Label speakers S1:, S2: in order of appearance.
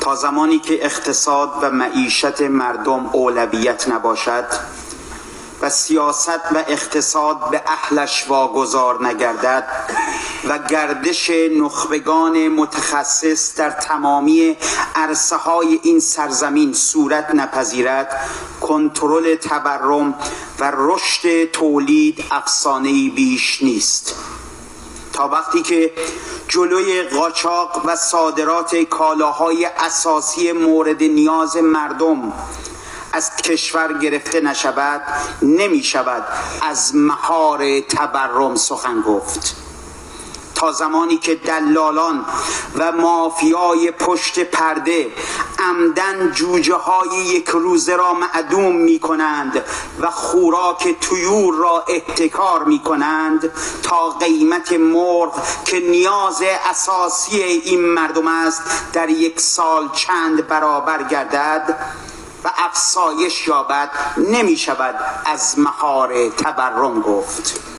S1: تا زمانی که اقتصاد و معیشت مردم اولویت نباشد و سیاست و اقتصاد به اهلش واگذار نگردد و گردش نخبگان متخصص در تمامی عرصه‌های این سرزمین صورت نپذیرد، کنترل تورم و رشد تولید افسانه‌ای بیش نیست. تا وقتی که جلوی قاچاق و صادرات کالاهای اساسی مورد نیاز مردم از کشور گرفته نشود، نمی شود از مهار تورم سخن گفت. تا زمانی که دلالان و مافیای پشت پرده عمدن جوجه های یک روزه را معدوم می کنند و خوراک طیور را احتکار می کنند، تا قیمت مرغ که نیاز اساسی این مردم است در یک سال چند برابر گردد و افزایش یابد، نمی شود از مهار تورم گفت.